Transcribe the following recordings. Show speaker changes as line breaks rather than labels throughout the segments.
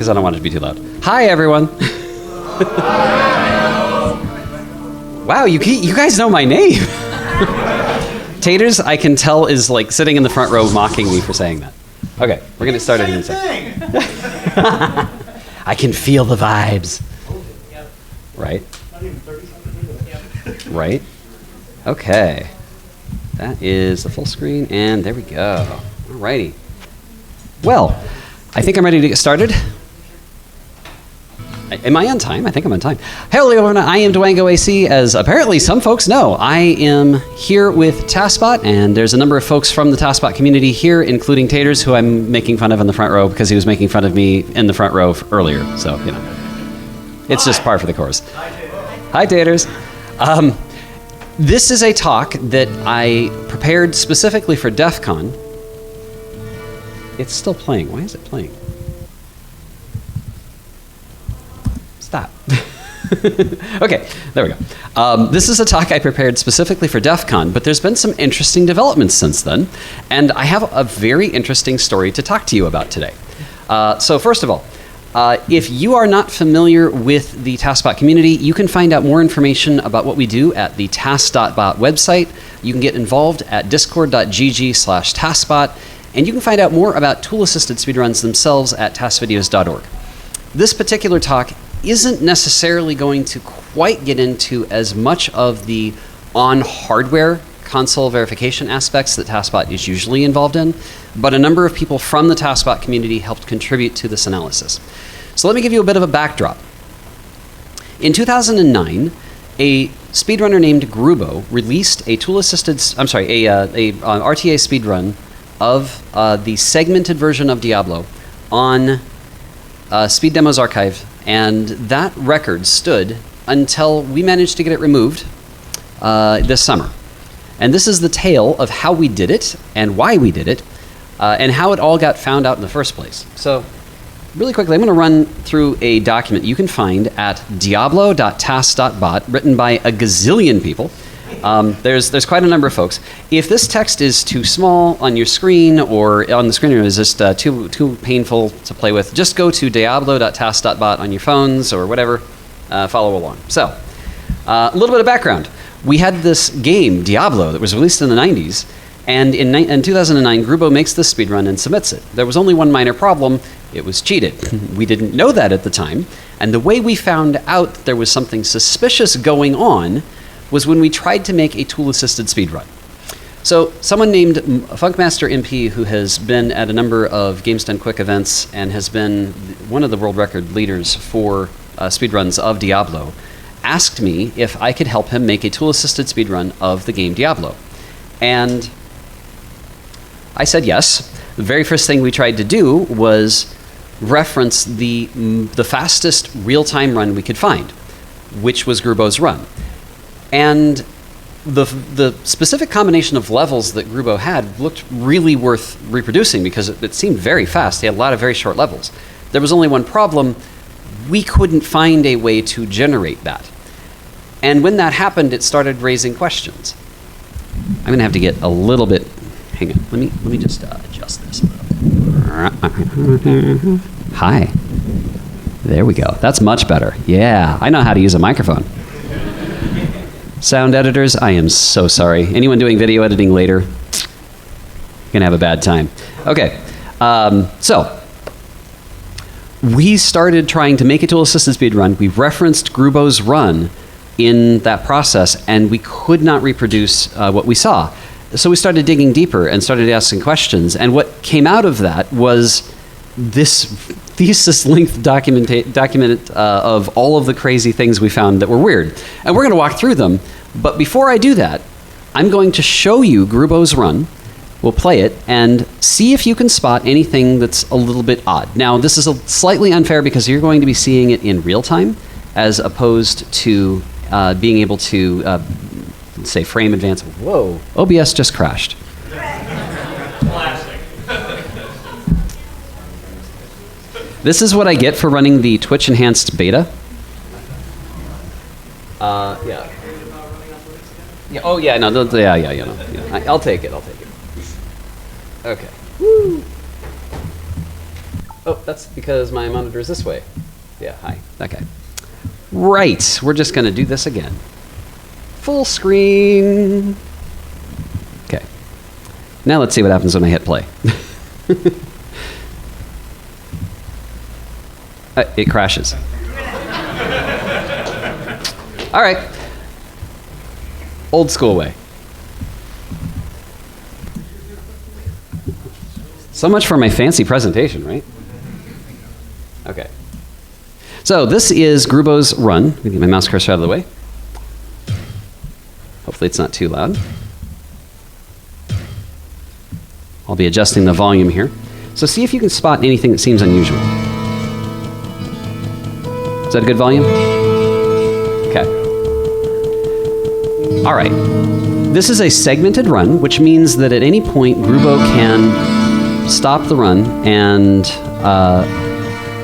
Because I don't want it to be too loud. Hi, everyone. Wow, you guys know my name. Taters, I can tell, is like sitting in the front row mocking me for saying that. Okay, we're going to start it in a second. I can feel the vibes. Right? Right? Okay. That is the full screen, and there we go. Alrighty. Well, I think I'm ready to get started. Am I on time? I think I'm on time. Hello, everyone. I am Dwango AC, as apparently some folks know. I am here with TASBot, and there's a number of folks from the TASBot community here, including Taters, who I'm making fun of in the front row because he was making fun of me in the front row earlier. So, you know, it's just par for the course. Hi, Taters. This is a talk that I prepared specifically for DEF CON. It's still playing. Why is it playing? Stop. Okay, there we go. This is a talk I prepared specifically for DEF CON, but there's been some interesting developments since then, and I have a very interesting story to talk to you about today. So first of all, if you are not familiar with the TASBot community, you can find out more information about what we do at the TAS.bot website. You can get involved at discord.gg/TASBot, and you can find out more about Tool-Assisted Speedruns themselves at TASVideos.org. This particular talk isn't necessarily going to quite get into as much of the on-hardware console verification aspects that TASBot is usually involved in, but a number of people from the TASBot community helped contribute to this analysis. So let me give you a bit of a backdrop. In 2009, a speedrunner named Grubo released a tool-assisted, RTA speedrun of the segmented version of Diablo on Speed Demos Archive, and that record stood until we managed to get it removed this summer. And this is the tale of how we did it, and why we did it, and how it all got found out in the first place. So, really quickly, I'm going to run through a document you can find at diablo.tas.bot, written by a gazillion people. There's quite a number of folks. If this text is too small on your screen or on the screen, or is just too painful to play with, just go to diablo.tas.bot on your phones or whatever, follow along. So, a little bit of background. We had this game, Diablo, that was released in the 90s, and in 2009, Grubo makes this speedrun and submits it. There was only one minor problem: it was cheated. We didn't know that at the time, and the way we found out there was something suspicious going on was when we tried to make a tool-assisted speedrun. So someone named Funkmaster MP, who has been at a number of Games Done Quick events and has been one of the world record leaders for speedruns of Diablo, asked me if I could help him make a tool-assisted speedrun of the game Diablo. And I said yes. The very first thing we tried to do was reference the fastest real-time run we could find, which was Grubo's run. And the specific combination of levels that Grubo had looked really worth reproducing because it seemed very fast. He had a lot of very short levels. There was only one problem: we couldn't find a way to generate that. And when that happened, it started raising questions. I'm going to have to get a little bit. Hang on. Let me just adjust this a little bit. Hi. There we go. That's much better. Yeah, I know how to use a microphone. Sound editors, I am so sorry. Anyone doing video editing later, you're gonna have a bad time. Okay, so we started trying to make a tool-assisted speedrun. We referenced Grubo's run in that process, and we could not reproduce what we saw. So we started digging deeper and started asking questions, and what came out of that was this thesis-length document of all of the crazy things we found that were weird. And we're going to walk through them, but before I do that, I'm going to show you Grubo's run. We'll play it and see if you can spot anything that's a little bit odd. Now, this is slightly unfair because you're going to be seeing it in real time as opposed to being able to, say, frame advance. Whoa, OBS just crashed. This is what I get for running the Twitch enhanced beta. Yeah. Yeah. Oh yeah. No. Yeah. I'll take it. Okay. Woo. Oh, that's because my monitor is this way. Yeah, hi. Okay. Right. We're just going to do this again. Full screen. Okay. Now let's see what happens when I hit play. It crashes. All right. Old school way. So much for my fancy presentation, right? Okay. So this is Grubo's run. Let me get my mouse cursor out of the way. Hopefully it's not too loud. I'll be adjusting the volume here. So see if you can spot anything that seems unusual. Is that a good volume? Okay. All right. This is a segmented run, which means that at any point Grubo can stop the run and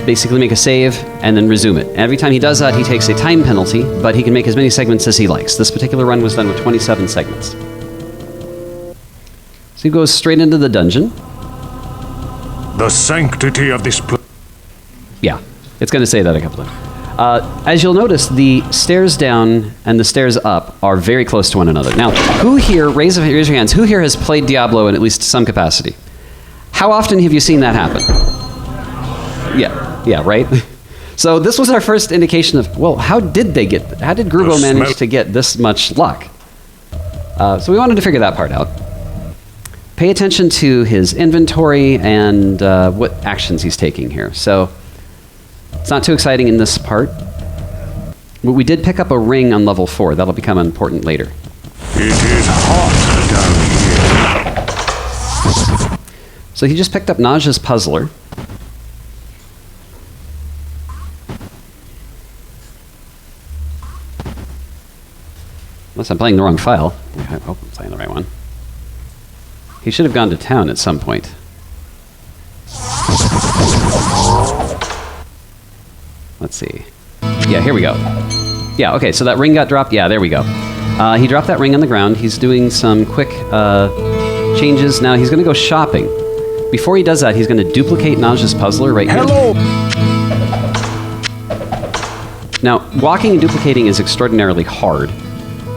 basically make a save and then resume it. Every time he does that, he takes a time penalty, but he can make as many segments as he likes. This particular run was done with 27 segments. So he goes straight into the dungeon.
The sanctity of this place.
Yeah, it's going to say that a couple times. As you'll notice, the stairs down and the stairs up are very close to one another. Now, who here, raise your hands, who here has played Diablo in at least some capacity? How often have you seen that happen? Yeah, right? So this was our first indication of, well, how did Grubo manage to get this much luck? So we wanted to figure that part out. Pay attention to his inventory and what actions he's taking here. So it's not too exciting in this part. We did pick up a ring on level 4. That'll become important later.
It is hot down here.
So he just picked up Naj's Puzzler. Unless I'm playing the wrong file. I hope I'm playing the right one. He should have gone to town at some point. Let's see. Yeah, here we go. Yeah, okay, so that ring got dropped. Yeah, there we go. He dropped that ring on the ground. He's doing some quick changes. Now he's going to go shopping. Before he does that, he's going to duplicate Naj's Puzzler right here.
Hello!
Now, walking and duplicating is extraordinarily hard.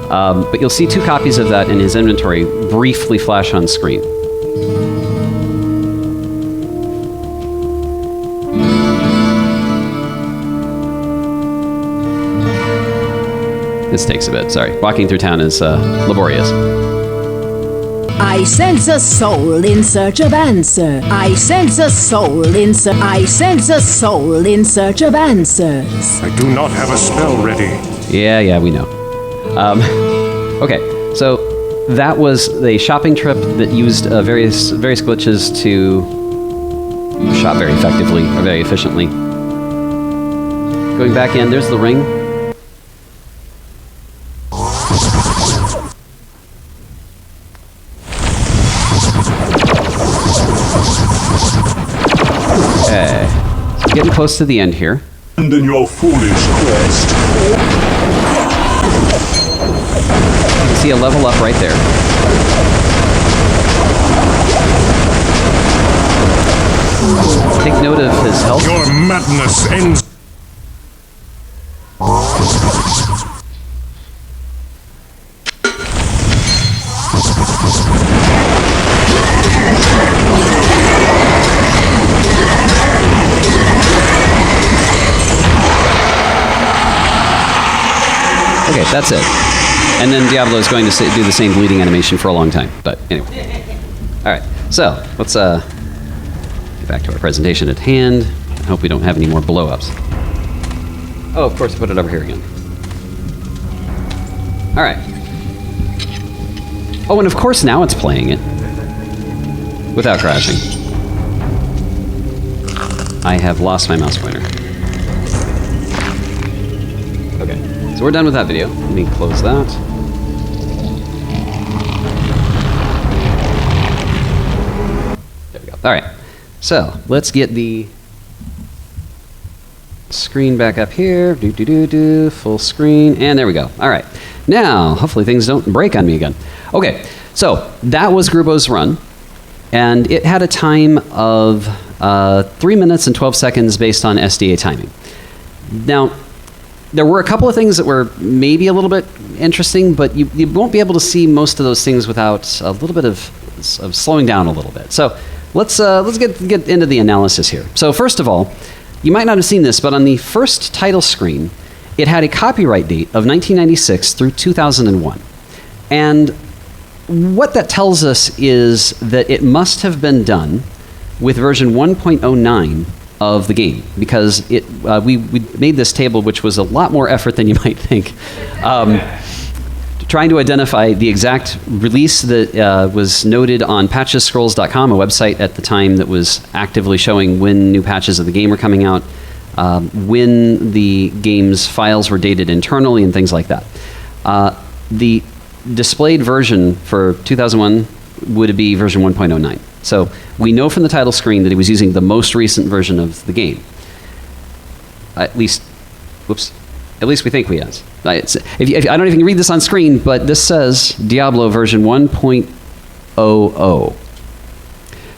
But you'll see 2 copies of that in his inventory briefly flash on screen. This takes a bit, sorry. Walking through town is laborious.
I sense a soul in search of answer. I sense a soul in search. I sense a soul in search of answers.
I do not have a spell ready.
Yeah, we know. Okay, so that was a shopping trip that used various glitches to shop very effectively or very efficiently. Going back in, there's the ring. Okay, so getting close to the end here.
Abandon your foolish quest.
See a level up right there. Take note of his health.
Your madness ends.
Okay, that's it. And then Diablo is going to do the same bleeding animation for a long time. But anyway. All right, so let's get back to our presentation at hand. I hope we don't have any more blow-ups. Oh, of course, I put it over here again. All right. Oh, and of course now it's playing it without crashing. I have lost my mouse pointer. Okay, so we're done with that video. Let me close that. There we go. All right, so let's get the screen back up here. Full screen, and there we go. All right, now hopefully things don't break on me again. Okay, so that was Grubo's run, and it had a time of 3 minutes and 12 seconds based on SDA timing. Now, there were a couple of things that were maybe a little bit interesting, but you won't be able to see most of those things without a little bit of slowing down a little bit. So let's get into the analysis here. So first of all, you might not have seen this, but on the first title screen, it had a copyright date of 1996 through 2001. And what that tells us is that it must have been done with version 1.09 of the game, because we made this table, which was a lot more effort than you might think, trying to identify the exact release that was noted on patchesscrolls.com, a website at the time that was actively showing when new patches of the game were coming out, when the game's files were dated internally, and things like that. The displayed version for 2001 would be version 1.09. So we know from the title screen that he was using the most recent version of the game. At least we think he has. I don't know if you can read this on screen, but this says Diablo version 1.00.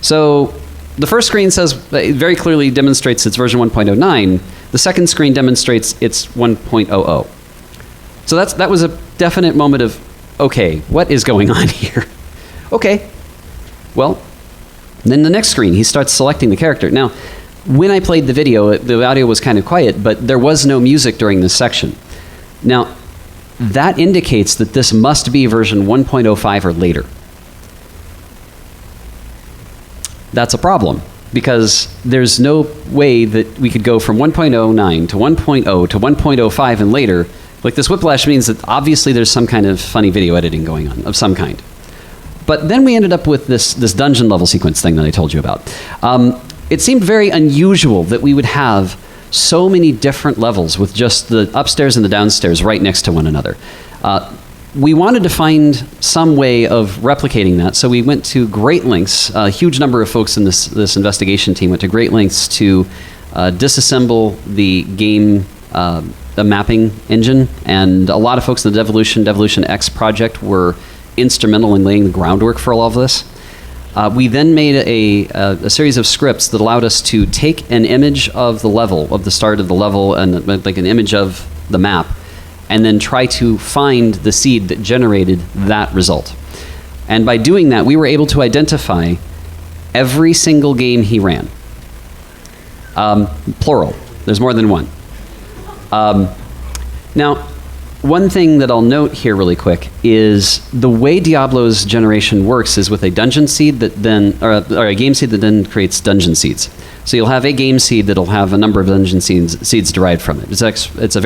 So the first screen says, very clearly demonstrates it's version 1.09. The second screen demonstrates it's 1.00. So that was a definite moment of, okay, what is going on here? Okay, well, then the next screen, he starts selecting the character. Now, when I played the video, the audio was kind of quiet, but there was no music during this section. Now, that indicates that this must be version 1.05 or later. That's a problem, because there's no way that we could go from 1.09 to 1.0 to 1.05 and later. Like, this whiplash means that obviously there's some kind of funny video editing going on of some kind. But then we ended up with this dungeon level sequence thing that I told you about. It seemed very unusual that we would have so many different levels with just the upstairs and the downstairs right next to one another. We wanted to find some way of replicating that, so we went to great lengths. A huge number of folks in this investigation team went to great lengths to disassemble the game the mapping engine, and a lot of folks in the Devolution X project were instrumental in laying the groundwork for all of this. We then made a series of scripts that allowed us to take an image of the level, of the start of the level, and like an image of the map, and then try to find the seed that generated that result. And by doing that, we were able to identify every single game he ran. Plural. There's more than one. Now, one thing that I'll note here really quick is the way Diablo's generation works is with a dungeon seed that then, or a game seed that then creates dungeon seeds. So you'll have a game seed that'll have a number of dungeon seeds derived from it. It's a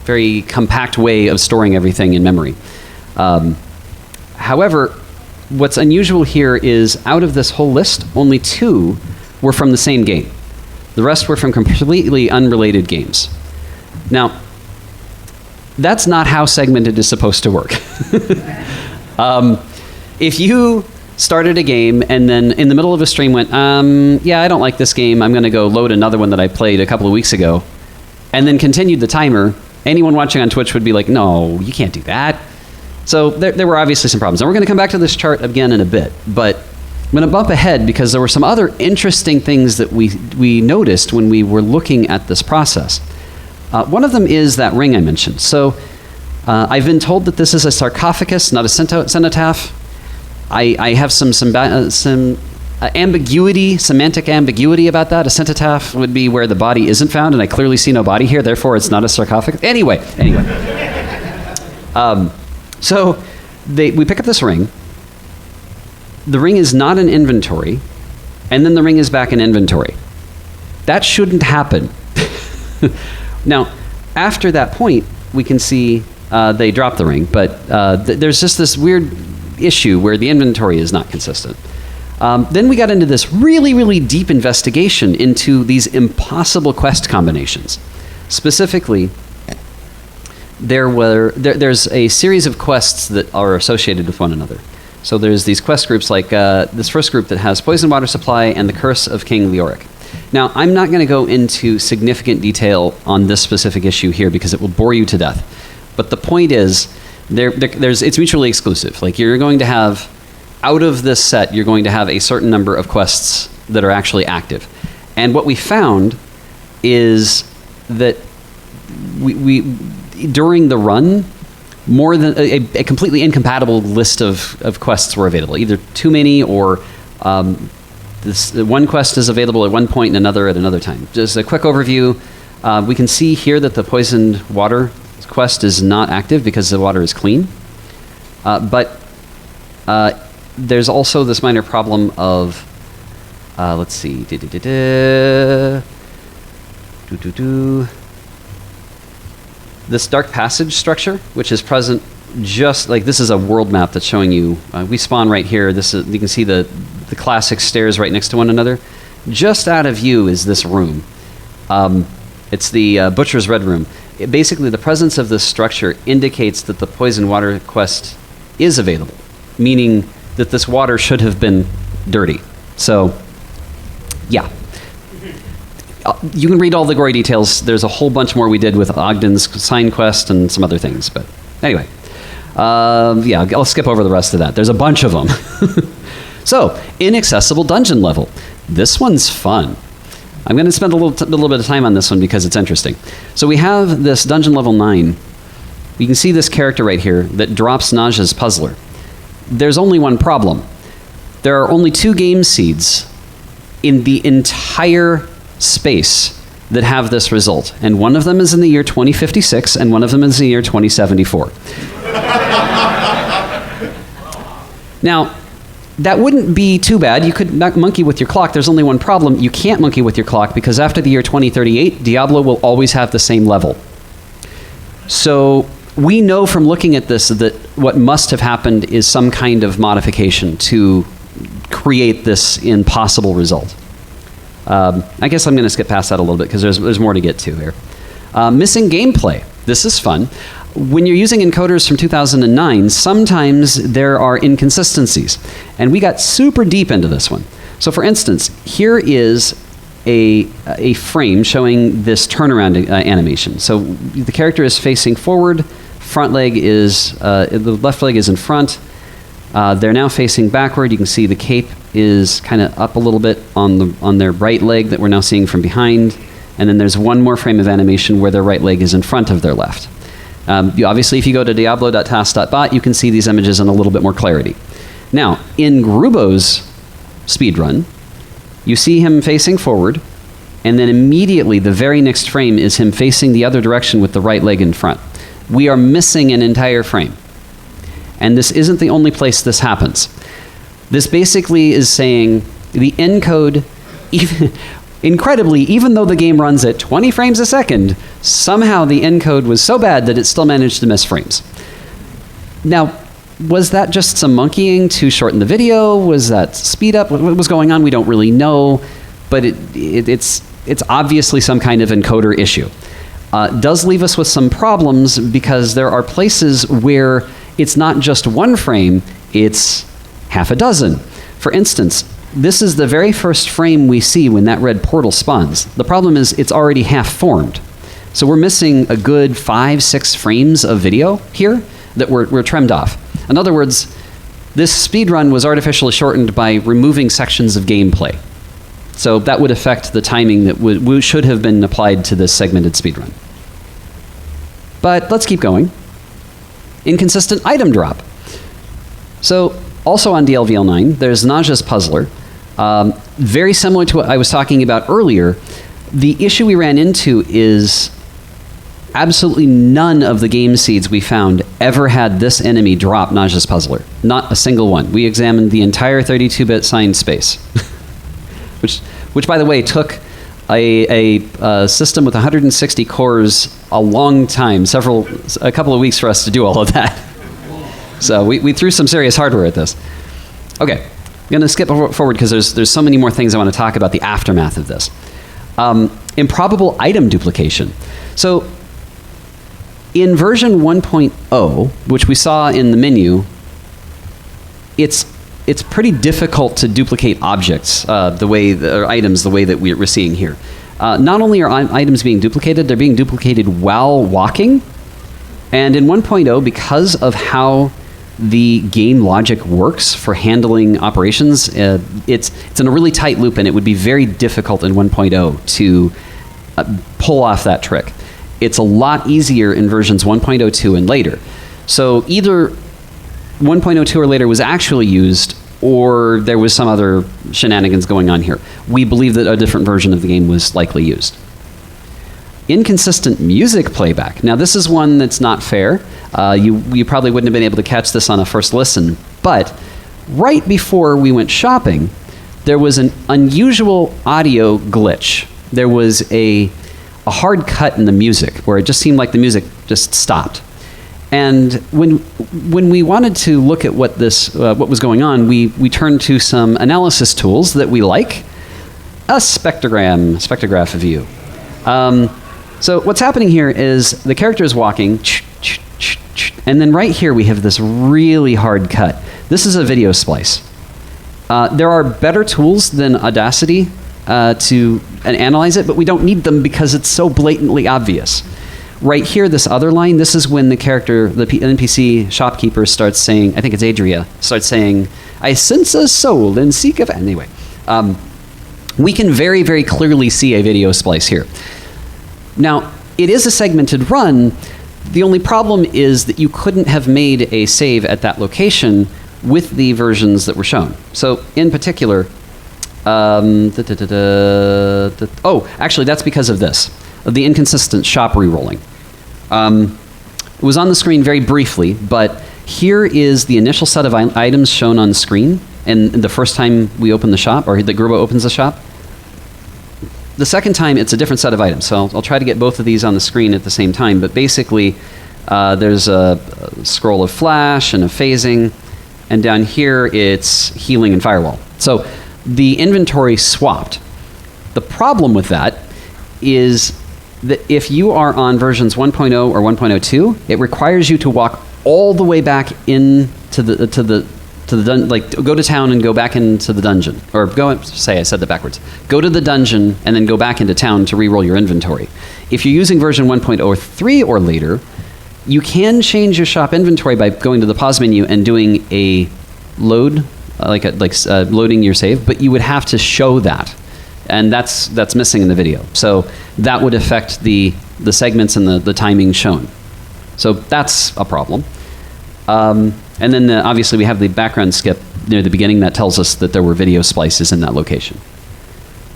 very compact way of storing everything in memory. However, what's unusual here is out of this whole list, only 2 were from the same game. The rest were from completely unrelated games. Now, that's not how segmented is supposed to work. If you started a game and then in the middle of a stream went, yeah, I don't like this game, I'm going to go load another one that I played a couple of weeks ago, and then continued the timer, anyone watching on Twitch would be like, no, you can't do that. So there were obviously some problems. And we're going to come back to this chart again in a bit, but I'm going to bump ahead because there were some other interesting things that we noticed when we were looking at this process. One of them is that ring I mentioned. So I've been told that this is a sarcophagus, not a cenotaph. I have some ambiguity, semantic ambiguity about that. A cenotaph would be where the body isn't found, and I clearly see no body here, therefore it's not a sarcophagus. Anyway. So we pick up this ring. The ring is not in inventory, and then the ring is back in inventory. That shouldn't happen. Now, after that point, we can see they drop the ring, but there's just this weird issue where the inventory is not consistent. Then we got into this really, really deep investigation into these impossible quest combinations. Specifically, there's a series of quests that are associated with one another. So there's these quest groups like this first group that has Poison Water Supply and the Curse of King Leoric. Now, I'm not going to go into significant detail on this specific issue here because it will bore you to death. But the point is, it's mutually exclusive. Like, you're going to have, out of this set, you're going to have a certain number of quests that are actually active. And what we found is that we during the run, more than a completely incompatible list of quests were available. Either too many or this one quest is available at one point and another at another time. Just a quick overview. We can see here that the poisoned water quest is not active because the water is clean. But there's also this minor problem of, let's see, this dark passage structure, which is present just like this is a world map that's showing you. We spawn right here. This is, you can see the classic stairs right next to one another. Just out of view is this room. It's the Butcher's Red Room. Basically, the presence of this structure indicates that the poison water quest is available, meaning that this water should have been dirty. So, yeah. You can read all the gory details. There's a whole bunch more we did with Ogden's sign quest and some other things. But anyway, yeah, I'll skip over the rest of that. There's a bunch of them. So, inaccessible dungeon level. This one's fun. I'm going to spend a little bit of time on this one because it's interesting. So we have this dungeon level 9. You can see this character right here that drops Naja's puzzler. There's only one problem. There are only 2 game seeds in the entire space that have this result. And one of them is in the year 2056 and one of them is in the year 2074. Now, that wouldn't be too bad. You could monkey with your clock. There's only one problem. You can't monkey with your clock because after the year 2038, Diablo will always have the same level. So we know from looking at this that what must have happened is some kind of modification to create this impossible result. I guess I'm going to skip past that a little bit because there's more to get to here. Missing gameplay. This is fun. When you're using encoders from 2009, sometimes there are inconsistencies. And we got super deep into this one. So for instance, here is a frame showing this turnaround animation. So the character is facing forward, front leg is, the left leg is in front. They're now facing backward. You can see the cape is kind of up a little bit on their right leg that we're now seeing from behind. And then there's one more frame of animation where their right leg is in front of their left. Obviously, if you go to Diablo.TAS.bot, you can see these images in a little bit more clarity. Now, in Grubo's speedrun, you see him facing forward, and then immediately the very next frame is him facing the other direction with the right leg in front. We are missing an entire frame. And this isn't the only place this happens. This basically is saying the encode, incredibly, even though the game runs at 20 frames a second, somehow the encode was so bad that it still managed to miss frames. Now, was that just some monkeying to shorten the video? Was that speed up? What was going on? We don't really know, but it's obviously some kind of encoder issue. Does leave us with some problems because there are places where it's not just one frame, it's half a dozen. For instance, this is the very first frame we see when that red portal spawns. The problem is it's already half formed. So we're missing a good 5-6 frames of video here that were trimmed off. In other words, this speedrun was artificially shortened by removing sections of gameplay. So that would affect the timing that should have been applied to this segmented speedrun. But let's keep going. Inconsistent item drop. So also on DLVL9, there's Naja's Puzzler. Very similar to what I was talking about earlier. The issue we ran into is absolutely none of the game seeds we found ever had this enemy drop Naja's Puzzler. Not a single one. We examined the entire 32-bit signed space. which by the way, took a system with 160 cores a long time, a couple of weeks for us to do all of that. So we threw some serious hardware at this. Okay, I'm going to skip forward because there's so many more things I want to talk about the aftermath of this. Improbable item duplication. So in version 1.0, which we saw in the menu, it's pretty difficult to duplicate objects or items the way that we're seeing here. Not only are items being duplicated, they're being duplicated while walking. And in 1.0, because of how the game logic works for handling operations. It's in a really tight loop, and it would be very difficult in 1.0 to pull off that trick. It's a lot easier in versions 1.02 and later. So either 1.02 or later was actually used, or there was some other shenanigans going on here. We believe that a different version of the game was likely used. Inconsistent music playback. Now this is one that's not fair. You probably wouldn't have been able to catch this on a first listen, but right before we went shopping, there was an unusual audio glitch. There was a hard cut in the music where it just seemed like the music just stopped. And when we wanted to look at what was going on, we turned to some analysis tools that we like. A spectrograph view. So what's happening here is the character is walking, and then right here we have this really hard cut. This is a video splice. There are better tools than Audacity to analyze it, but we don't need them because it's so blatantly obvious. Right here, this other line, this is when the character, the NPC shopkeeper starts saying, I think it's Adria, starts saying, I sense a soul and seek of... Anyway, we can very, very clearly see a video splice here. Now, it is a segmented run. The only problem is that you couldn't have made a save at that location with the versions that were shown. So, in particular, actually, that's because of this. Of the inconsistent shop rerolling. It was on the screen very briefly, but here is the initial set of items shown on screen, and the first time we open the shop, or that Grubo opens the shop. The second time, it's a different set of items, so I'll try to get both of these on the screen at the same time, but basically, there's a scroll of flash and a phasing, and down here, it's healing and firewall. So the inventory swapped. The problem with that is that if you are on versions 1.0 or 1.02, it requires you to walk all the way back into go to town and go back into the dungeon, or I said that backwards. Go to the dungeon and then go back into town to reroll your inventory. If you're using version 1.03 or later, you can change your shop inventory by going to the pause menu and doing a load, loading your save, but you would have to show that. And that's missing in the video. So that would affect the segments and the timing shown. So that's a problem. And then obviously we have the background skip near the beginning that tells us that there were video splices in that location.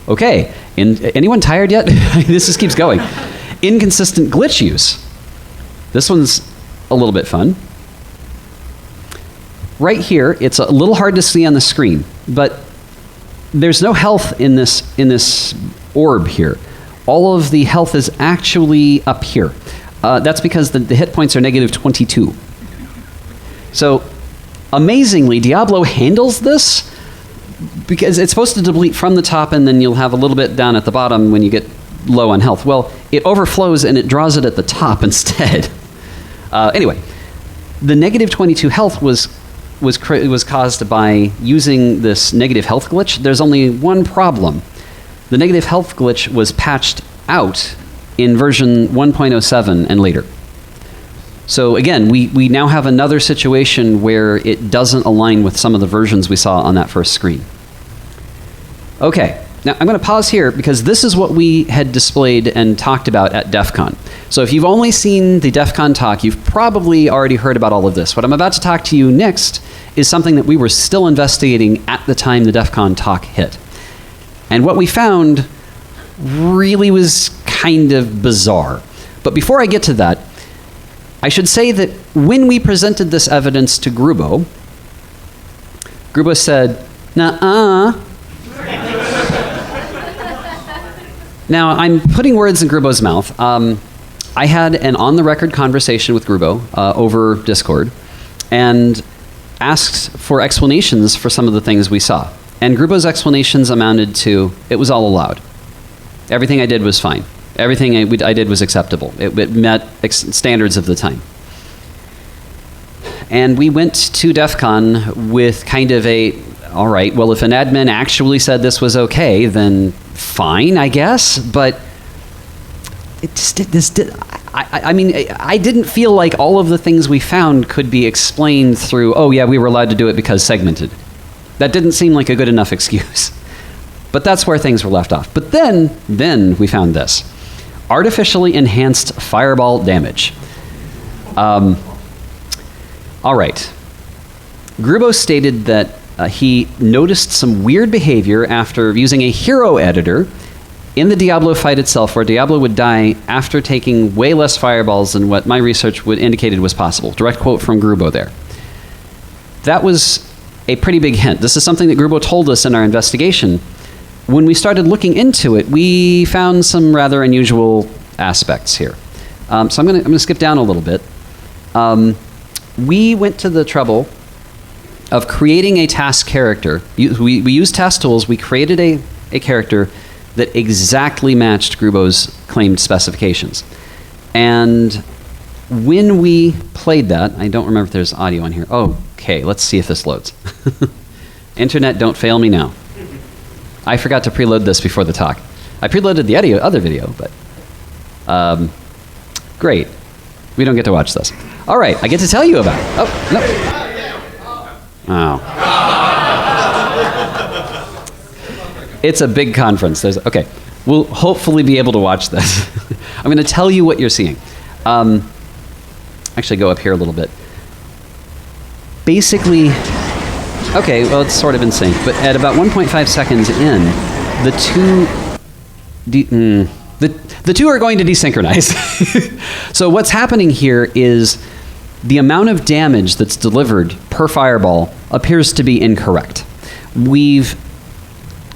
Okay, anyone tired yet? This just keeps going. Inconsistent glitch use. This one's a little bit fun. Right here, it's a little hard to see on the screen, but there's no health in this orb here. All of the health is actually up here. That's because the hit points are negative 22. So, amazingly, Diablo handles this because it's supposed to deplete from the top, and then you'll have a little bit down at the bottom when you get low on health. Well, it overflows and it draws it at the top instead. Anyway, the negative 22 health was caused by using this negative health glitch. There's only one problem. The negative health glitch was patched out in version 1.07 and later. So again, we now have another situation where it doesn't align with some of the versions we saw on that first screen. Okay, now I'm going to pause here because this is what we had displayed and talked about at DEF CON. So if you've only seen the DEF CON talk, you've probably already heard about all of this. What I'm about to talk to you next is something that we were still investigating at the time the DEF CON talk hit. And what we found really was kind of bizarre. But before I get to that, I should say that when we presented this evidence to Grubo said, "Nuh-uh." Now, I'm putting words in Grubo's mouth. I had an on-the-record conversation with Grubo over Discord and asked for explanations for some of the things we saw. And Grubo's explanations amounted to, it was all allowed. Everything I did was fine. Everything I did was acceptable. It met standards of the time. And we went to DEF CON with kind of all right, well, if an admin actually said this was okay, then fine, I guess. But I mean, I didn't feel like all of the things we found could be explained through, oh yeah, we were allowed to do it because segmented. That didn't seem like a good enough excuse. But that's where things were left off. But then we found this. Artificially enhanced fireball damage. All right. Grubo stated that he noticed some weird behavior after using a hero editor in the Diablo fight itself, where Diablo would die after taking way less fireballs than what my research would indicated was possible. Direct quote from Grubo there. That was a pretty big hint. This is something that Grubo told us in our investigation. When we started looking into it, we found some rather unusual aspects here. So I'm going to skip down a little bit. We went to the trouble of creating a TAS character. We used TAS tools. We created a character that exactly matched Grubo's claimed specifications. And when we played that, I don't remember if there's audio on here. Okay, let's see if this loads. Internet, don't fail me now. I forgot to preload this before the talk. I preloaded the other video, but great. We don't get to watch this. All right, I get to tell you about it. Oh, no. Oh. It's a big conference. Okay, we'll hopefully be able to watch this. I'm going to tell you what you're seeing. Actually, go up here a little bit. Basically, okay, well, it's sort of in sync, but at about 1.5 seconds in, the two are going to desynchronize. So what's happening here is the amount of damage that's delivered per fireball appears to be incorrect. We've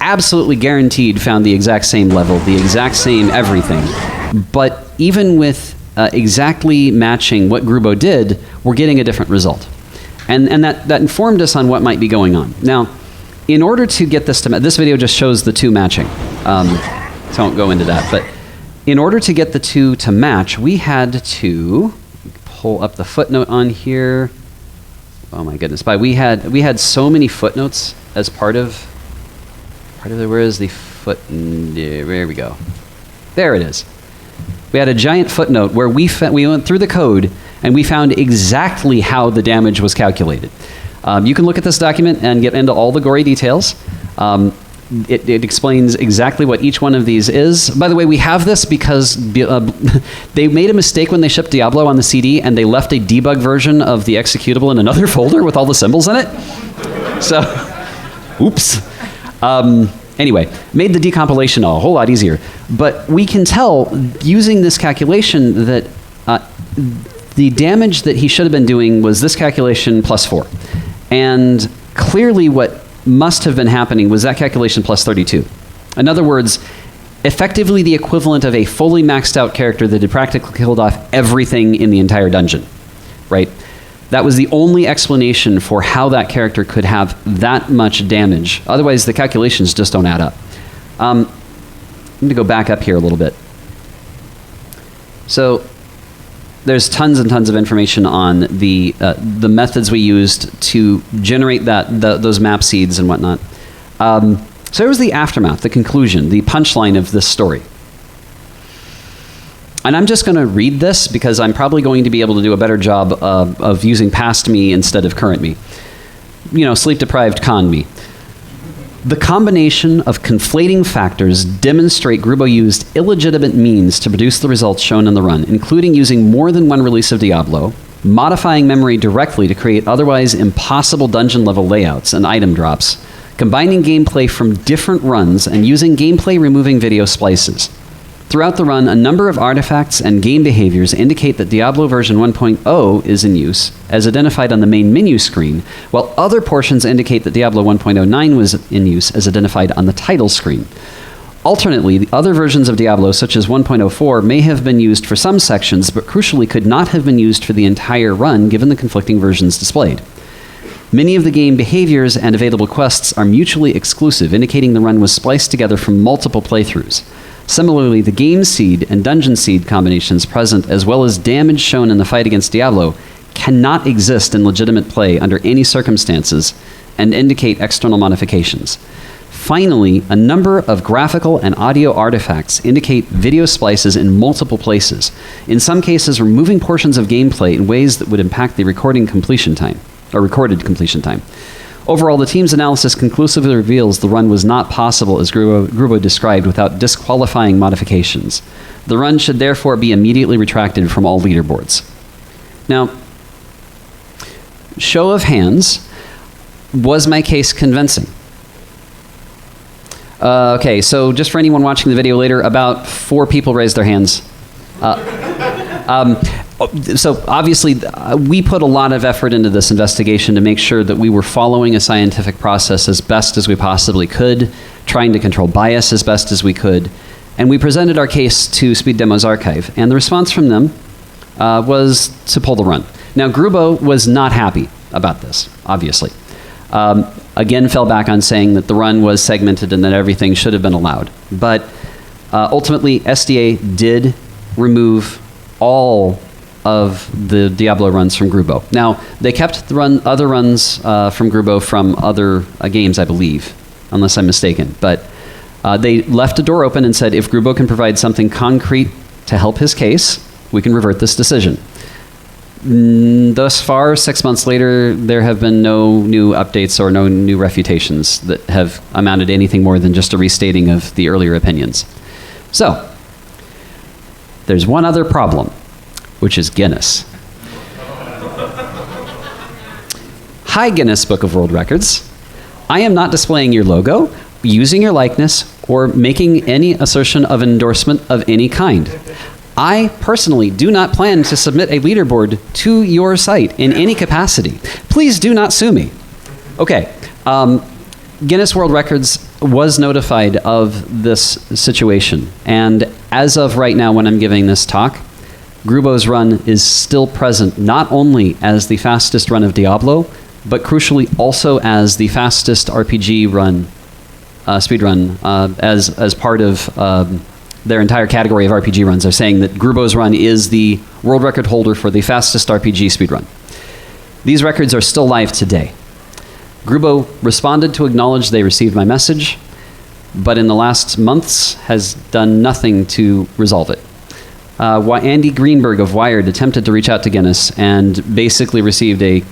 absolutely guaranteed found the exact same level, the exact same everything, but even with exactly matching what Grubo did, we're getting a different result. And that informed us on what might be going on. Now, in order to get this to this video just shows the two matching. So I won't go into that, but in order to get the two to match, we had to pull up the footnote on here. Oh my goodness! We had so many footnotes as part of where is the foot? There we go. There it is. We had a giant footnote where we went through the code and we found exactly how the damage was calculated. You can look at this document and get into all the gory details. It explains exactly what each one of these is. By the way, we have this because they made a mistake when they shipped Diablo on the CD and they left a debug version of the executable in another folder with all the symbols in it. So, oops. Anyway, made the decompilation a whole lot easier. But we can tell, using this calculation, that the damage that he should have been doing was this calculation plus 4. And clearly what must have been happening was that calculation plus 32. In other words, effectively the equivalent of a fully maxed out character that had practically killed off everything in the entire dungeon, right? That was the only explanation for how that character could have that much damage. Otherwise, the calculations just don't add up. I'm going to go back up here a little bit. So there's tons and tons of information on the methods we used to generate those map seeds and whatnot. So there was the aftermath, the conclusion, the punchline of this story. And I'm just going to read this because I'm probably going to be able to do a better job of using past me instead of current me. You know, sleep-deprived con me. The combination of conflating factors demonstrate Grubo used illegitimate means to produce the results shown in the run, including using more than one release of Diablo, modifying memory directly to create otherwise impossible dungeon-level layouts and item drops, combining gameplay from different runs, and using gameplay removing video splices. Throughout the run, a number of artifacts and game behaviors indicate that Diablo version 1.0 is in use, as identified on the main menu screen, while other portions indicate that Diablo 1.09 was in use, as identified on the title screen. Alternately, the other versions of Diablo, such as 1.04, may have been used for some sections, but crucially could not have been used for the entire run, given the conflicting versions displayed. Many of the game behaviors and available quests are mutually exclusive, indicating the run was spliced together from multiple playthroughs. Similarly, the game seed and dungeon seed combinations present, as well as damage shown in the fight against Diablo, cannot exist in legitimate play under any circumstances and indicate external modifications. Finally, a number of graphical and audio artifacts indicate video splices in multiple places, in some cases removing portions of gameplay in ways that would impact the recorded completion time. Overall, the team's analysis conclusively reveals the run was not possible as Grubo described without disqualifying modifications. The run should therefore be immediately retracted from all leaderboards. Now, show of hands, was my case convincing? Okay, so just for anyone watching the video later, about 4 people raised their hands. So obviously, we put a lot of effort into this investigation to make sure that we were following a scientific process as best as we possibly could, trying to control bias as best as we could, and we presented our case to Speed Demo's archive, and the response from them was to pull the run. Now, Grubo was not happy about this, obviously. Again, fell back on saying that the run was segmented and that everything should have been allowed. But ultimately, SDA did remove all of the Diablo runs from Grubo. Now, they kept the other runs from Grubo from other games, I believe, unless I'm mistaken. But they left a door open and said, if Grubo can provide something concrete to help his case, we can revert this decision. Thus far, 6 months later, there have been no new updates or no new refutations that have amounted to anything more than just a restating of the earlier opinions. So, there's one other problem, which is Guinness. Hi, Guinness Book of World Records. I am not displaying your logo, using your likeness, or making any assertion of endorsement of any kind. I personally do not plan to submit a leaderboard to your site in any capacity. Please do not sue me. Okay, Guinness World Records was notified of this situation, and as of right now when I'm giving this talk, Grubo's run is still present not only as the fastest run of Diablo, but crucially also as the fastest RPG run, speedrun, as part of their entire category of RPG runs. Are saying that Grubo's run is the world record holder for the fastest RPG speedrun. These records are still live today. Grubo responded to acknowledge they received my message, but in the last months has done nothing to resolve it. Andy Greenberg of Wired attempted to reach out to Guinness and basically received a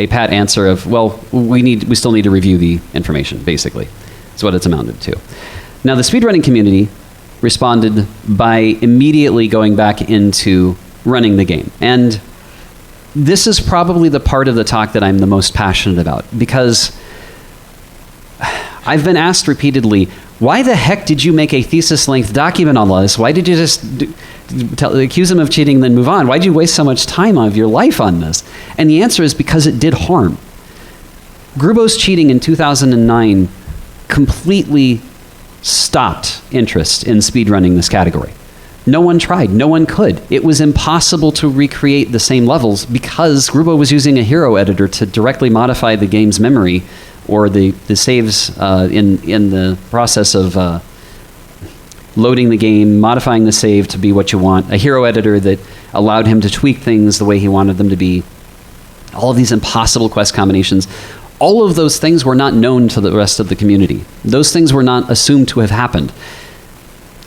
pat answer of, well, we still need to review the information, basically. That's what it's amounted to. Now, the speedrunning community responded by immediately going back into running the game. And this is probably the part of the talk that I'm the most passionate about, because I've been asked repeatedly, why the heck did you make a thesis-length document on all this? Why did you just accuse them of cheating and then move on? Why did you waste so much time of your life on this? And the answer is because it did harm. Grubo's cheating in 2009 completely stopped interest in speedrunning this category. No one tried. No one could. It was impossible to recreate the same levels because Grubo was using a hero editor to directly modify the game's memory or the saves in the process of loading the game, modifying the save to be what you want, a hero editor that allowed him to tweak things the way he wanted them to be, all of these impossible quest combinations. All of those things were not known to the rest of the community. Those things were not assumed to have happened.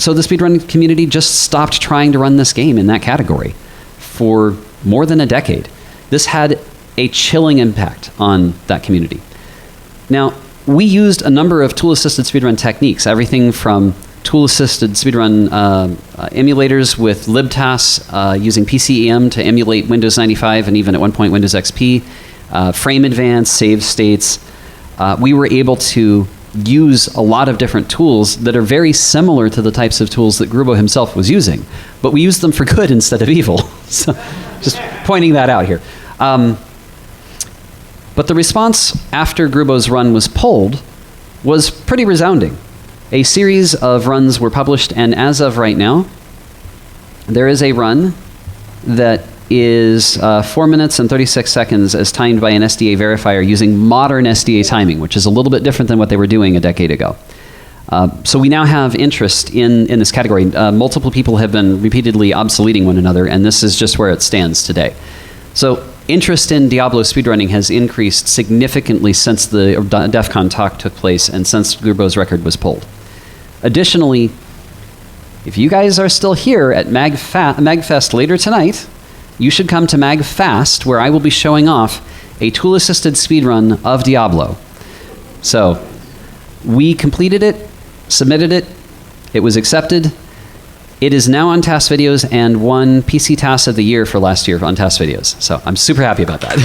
So the speedrunning community just stopped trying to run this game in that category for more than a decade. This had a chilling impact on that community. Now, we used a number of tool-assisted speedrun techniques, everything from tool-assisted speedrun emulators with libtas, using PCEM to emulate Windows 95 and even at one point Windows XP, frame advance, save states. We were able to use a lot of different tools that are very similar to the types of tools that Grubo himself was using, but we used them for good instead of evil. So just pointing that out here. But the response after Grubo's run was pulled was pretty resounding. A series of runs were published, and as of right now, there is a run that is 4 minutes and 36 seconds as timed by an SDA verifier using modern SDA timing, which is a little bit different than what they were doing a decade ago. So we now have interest in this category. Multiple people have been repeatedly obsoleting one another, and this is just where it stands today. So interest in Diablo speedrunning has increased significantly since the DEF CON talk took place and since Grubo's record was pulled. Additionally, if you guys are still here at MAGFest later tonight, you should come to MAGFast, where I will be showing off a tool-assisted speedrun of Diablo. So, we completed it, submitted it, it was accepted. It is now on TASVideos and won PC TAS of the Year for last year on TASVideos. So I'm super happy about that.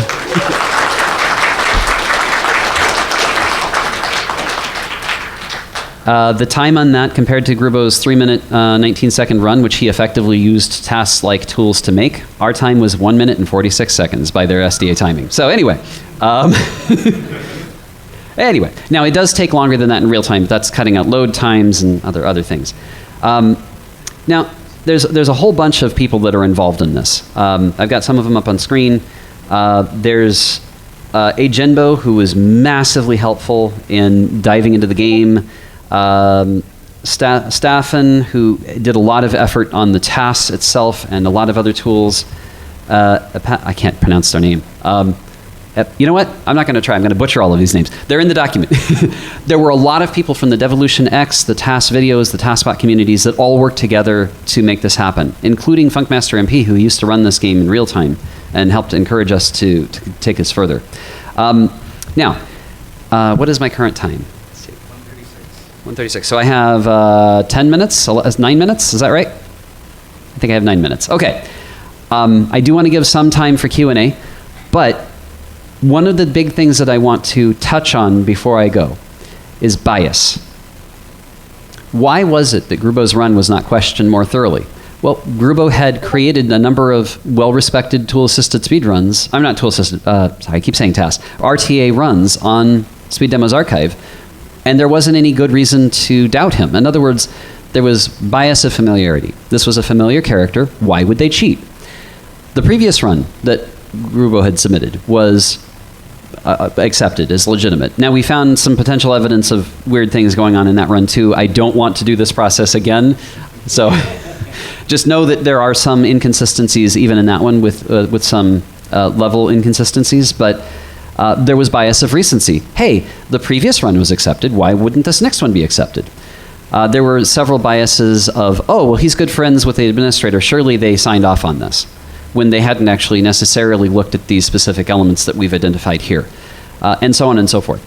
The time on that compared to Grubo's 3-minute, 19-second run, which he effectively used TAS-like tools to make, our time was 1 minute and 46 seconds by their SDA timing. So anyway. Anyway, now it does take longer than that in real time, but that's cutting out load times and other things. Now, there's a whole bunch of people that are involved in this. I've got some of them up on screen. There's Agenbo, who was massively helpful in diving into the game. Staffen, who did a lot of effort on the TAS itself and a lot of other tools. I can't pronounce their name. You know what? I'm not going to try. I'm going to butcher all of these names. They're in the document. There were a lot of people from the Devolution X, the TASVideos, the TASBot communities that all worked together to make this happen, including Funkmaster MP, who used to run this game in real time and helped encourage us to take us further. Now, what is my current time? 1:36. So I have 10 minutes, 9 minutes. Is that right? I think I have 9 minutes. Okay. I do want to give some time for Q&A, but one of the big things that I want to touch on before I go is bias. Why was it that Grubo's run was not questioned more thoroughly? Well, Grubo had created a number of well-respected tool-assisted speedruns. I'm not tool-assisted, I keep saying TAS, RTA runs on Speed Demos Archive, and there wasn't any good reason to doubt him. In other words, there was bias of familiarity. This was a familiar character. Why would they cheat? The previous run that Grubo had submitted was accepted as legitimate. Now, we found some potential evidence of weird things going on in that run too. I don't want to do this process again, so just know that there are some inconsistencies even in that one with some level inconsistencies, but there was bias of recency. Hey, the previous run was accepted. Why wouldn't this next one be accepted? There were several biases of, oh, well, he's good friends with the administrator. Surely they signed off on this, when they hadn't actually necessarily looked at these specific elements that we've identified here, and so on and so forth.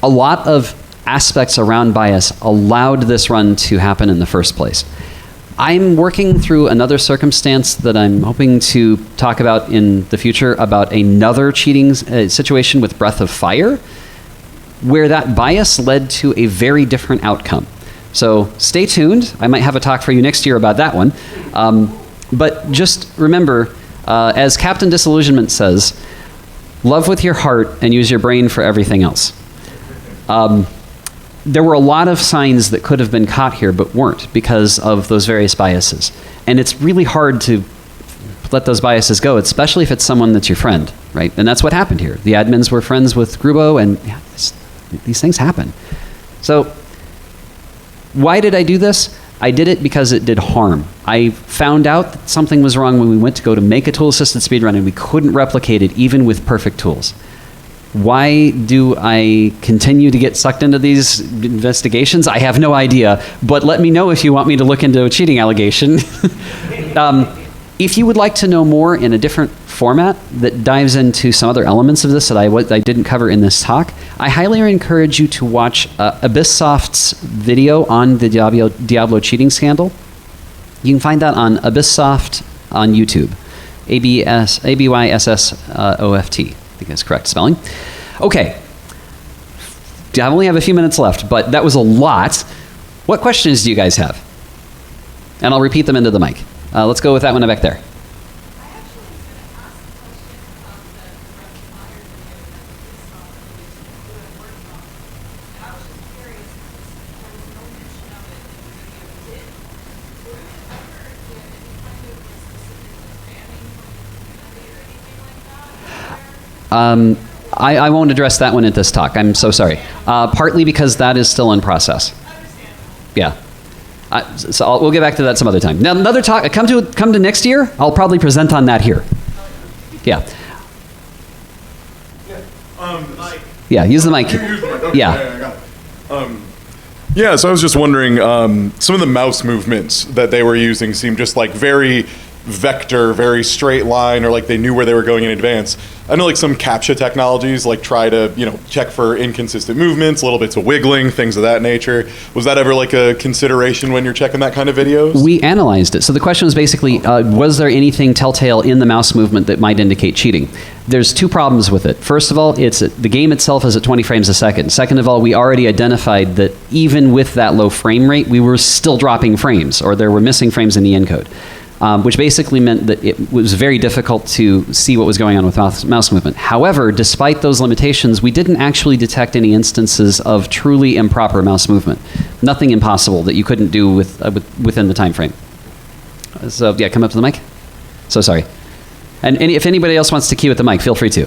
A lot of aspects around bias allowed this run to happen in the first place. I'm working through another circumstance that I'm hoping to talk about in the future about another cheating situation with Breath of Fire, where that bias led to a very different outcome. So stay tuned. I might have a talk for you next year about that one. But just remember, as Captain Disillusionment says, love with your heart and use your brain for everything else. There were a lot of signs that could have been caught here but weren't because of those various biases. And it's really hard to let those biases go, especially if it's someone that's your friend, right? And that's what happened here. The admins were friends with Grubo, and yeah, these things happen. So why did I do this? I did it because it did harm. I found out that something was wrong when we went to go to make a tool-assisted speedrun and we couldn't replicate it even with perfect tools. Why do I continue to get sucked into these investigations? I have no idea, but let me know if you want me to look into a cheating allegation. If you would like to know more in a different format that dives into some other elements of this that I didn't cover in this talk, I highly encourage you to watch Abysssoft's video on the Diablo cheating scandal. You can find that on Abysssoft on YouTube. Abysssoft. I think that's correct spelling. Okay. I only have a few minutes left, but that was a lot. What questions do you guys have? And I'll repeat them into the mic. Let's go with that one back there. I won't address that one at this talk. I'm so sorry. Partly because that is still in process. Yeah. So we'll get back to that some other time. Now, another talk. Come to next year. I'll probably present on that here. Yeah. Yeah, use the mic.
Okay,
Yeah.
I got it. Yeah, so I was just wondering, some of the mouse movements that they were using seemed just like very vector, very straight line, or like they knew where they were going in advance. I know like some CAPTCHA technologies like try to, check for inconsistent movements, little bits of wiggling, things of that nature. Was that ever like a consideration when you're checking that kind of videos?
We analyzed it. So the question was basically, was there anything telltale in the mouse movement that might indicate cheating? There's two problems with it. First of all, the game itself is at 20 frames a second. Second of all, we already identified that even with that low frame rate, we were still dropping frames, or there were missing frames in the encode. Which basically meant that it was very difficult to see what was going on with mouse movement. However, despite those limitations, we didn't actually detect any instances of truly improper mouse movement. Nothing impossible that you couldn't do within the time frame. So yeah, come up to the mic. So sorry. And if anybody else wants to queue at the mic, feel free to.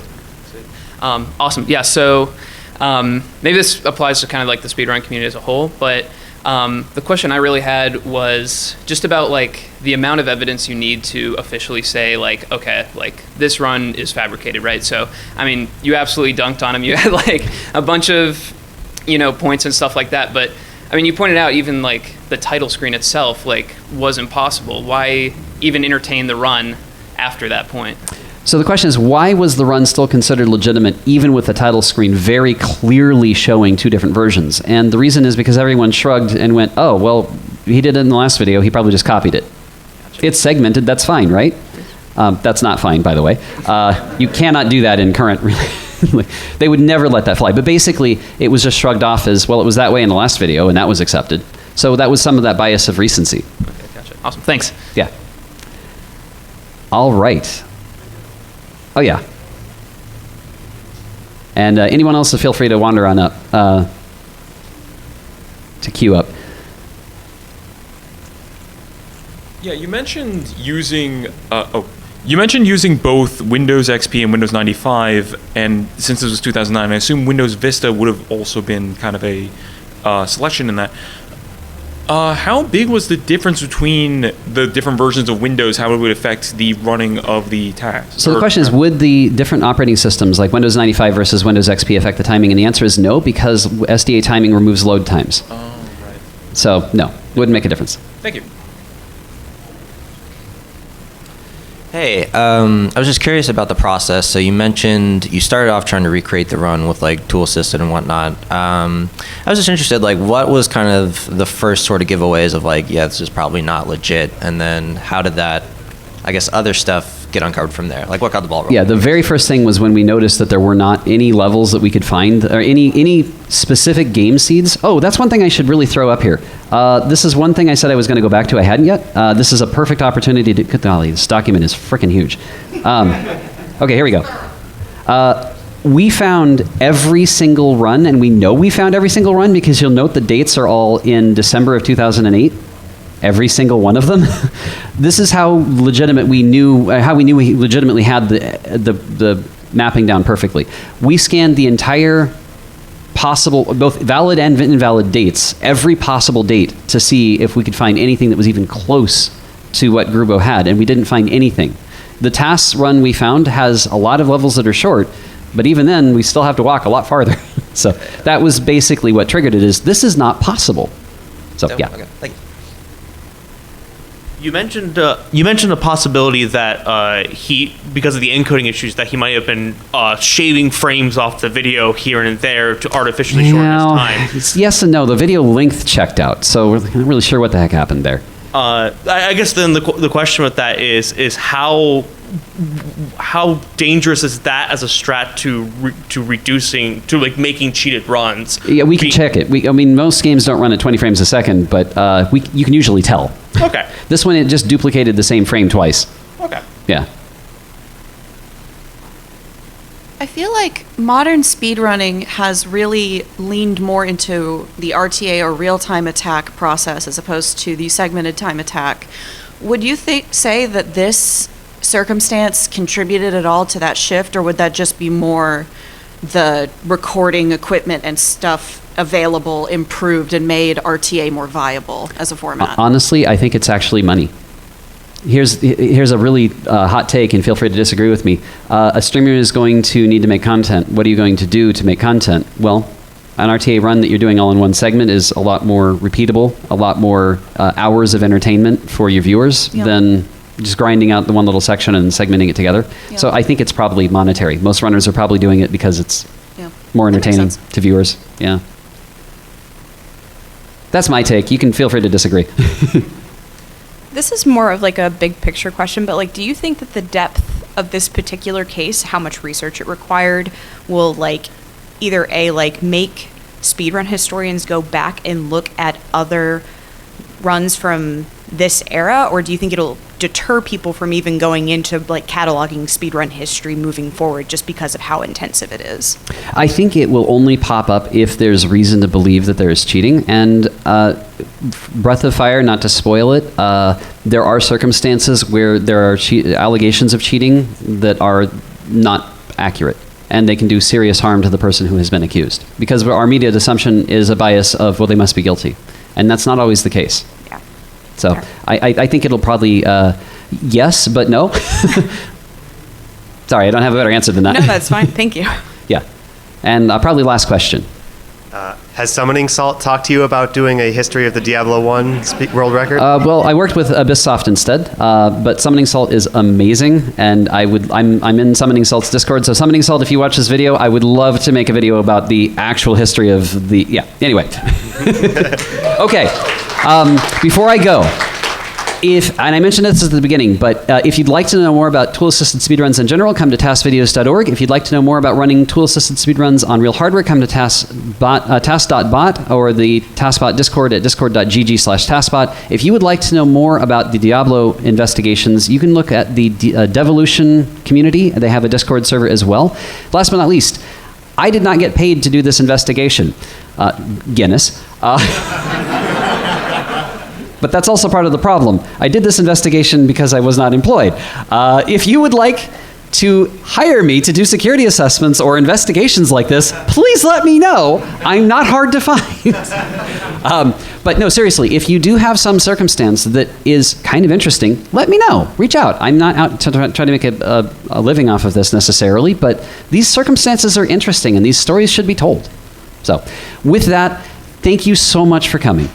Awesome. Yeah, so maybe this applies to kind of like the speedrun community as a whole, but the question I really had was just about like the amount of evidence you need to officially say like, okay, like this run is fabricated, right? So, I mean, you absolutely dunked on him. You had like a bunch of, points and stuff like that. But I mean, you pointed out even like the title screen itself like was impossible. Why even entertain the run after that point?
So the question is, why was the run still considered legitimate even with the title screen very clearly showing two different versions? And the reason is because everyone shrugged and went, oh, well, he did it in the last video, he probably just copied it. Gotcha. It's segmented, that's fine, right? That's not fine, by the way. You cannot do that in current... They would never let that fly. But basically, it was just shrugged off as, well, it was that way in the last video, and that was accepted. So that was some of that bias of recency.
Okay, gotcha. Awesome, thanks.
Yeah. All right. Oh, yeah. And anyone else, feel free to wander on up, to queue up.
Yeah, you mentioned using both Windows XP and Windows 95, and since this was 2009, I assume Windows Vista would have also been kind of a selection in that. How big was the difference between the different versions of Windows, how it would affect the running of the TAS?
So the question is, would the different operating systems like Windows 95 versus Windows XP affect the timing? And the answer is no, because SDA timing removes load times.
Oh, right.
So no, wouldn't make a difference.
Thank you.
Hey, I was just curious about the process. So you mentioned you started off trying to recreate the run with like Tool-Assisted and whatnot. I was just interested, like, what was kind of the first sort of giveaways of like, yeah, this is probably not legit, and then how did that, I guess, other stuff get uncovered from there? Like, what got the ball rolling?
Yeah, the very first thing was when we noticed that there were not any levels that we could find, or any specific game seeds. Oh, that's one thing I should really throw up here. This is one thing I said I was going to go back to. I hadn't yet. This is a perfect opportunity to... Golly, this document is freaking huge. Okay, here we go. We found every single run, and we know we found every single run because you'll note the dates are all in December of 2008. Every single one of them. This is how legitimate we knew, how we knew we legitimately had the mapping down perfectly. We scanned the entire possible, both valid and invalid dates, every possible date to see if we could find anything that was even close to what Grubo had, and we didn't find anything. The TAS run we found has a lot of levels that are short, but even then, we still have to walk a lot farther. So that was basically what triggered it, is this is not possible. So, yeah.
Okay, thank you.
You mentioned a possibility that because of the encoding issues, that he might have been shaving frames off the video here and there to artificially shorten his time.
It's yes and no. The video length checked out, so we're not really sure what the heck happened there.
I guess then the question with that is how dangerous is that as a strat to reducing to like making cheated runs?
Yeah, we can check it. I mean, most games don't run at 20 frames a second, but you can usually tell.
Okay.
This one, it just duplicated the same frame twice.
Okay.
Yeah.
I feel like modern speedrunning has really leaned more into the RTA or real-time attack process as opposed to the segmented time attack. Would you say that this circumstance contributed at all to that shift, or would that just be more the recording equipment and stuff available improved and made RTA more viable as a format?
Honestly, I think it's actually money. Here's a really hot take, and feel free to disagree with me. A streamer is going to need to make content. What are you going to do to make content? Well, an RTA run that you're doing all in one segment is a lot more repeatable, a lot more hours of entertainment for your viewers than just grinding out the one little section and segmenting it together.
Yeah.
So I think it's probably monetary. Most runners are probably doing it because it's more
That makes
entertaining
sense.
to viewers. Yeah. That's my take. You can feel free to disagree.
This is more of like a big picture question, but like, do you think that the depth of this particular case, how much research it required, will like either make speedrun historians go back and look at other runs from this era, or do you think it'll deter people from even going into like cataloging speedrun history moving forward just because of how intensive it is?
I think it will only pop up if there's reason to believe that there is cheating. And Breath of Fire, not to spoil it, there are circumstances where there are allegations of cheating that are not accurate. And they can do serious harm to the person who has been accused. Because our immediate assumption is a bias of, well, they must be guilty. And that's not always the case.
Yeah.
So
Sure.
I think it'll probably, yes, but no. Sorry, I don't have a better answer than that.
No, that's fine. Thank you.
Yeah. And probably last question.
Has Summoning Salt talked to you about doing a history of the Diablo 1 world record?
Well, I worked with Abysssoft instead, but Summoning Salt is amazing, and I'm in Summoning Salt's Discord. So Summoning Salt, if you watch this video, I would love to make a video about the actual history of the Anyway, okay. Before I go, and I mentioned this at the beginning, but if you'd like to know more about tool-assisted speedruns in general, come to TASVideos.org. If you'd like to know more about running tool-assisted speedruns on real hardware, come to TAS.bot or the TASBot Discord at discord.gg/TASBot. If you would like to know more about the Diablo investigations, you can look at the Devolution community. They have a Discord server as well. Last but not least, I did not get paid to do this investigation. Guinness. But that's also part of the problem. I did this investigation because I was not employed. If you would like to hire me to do security assessments or investigations like this, please let me know. I'm not hard to find. But no, seriously, if you do have some circumstance that is kind of interesting, let me know. Reach out. I'm not out to try to make a living off of this necessarily, but these circumstances are interesting and these stories should be told. So with that, thank you so much for coming.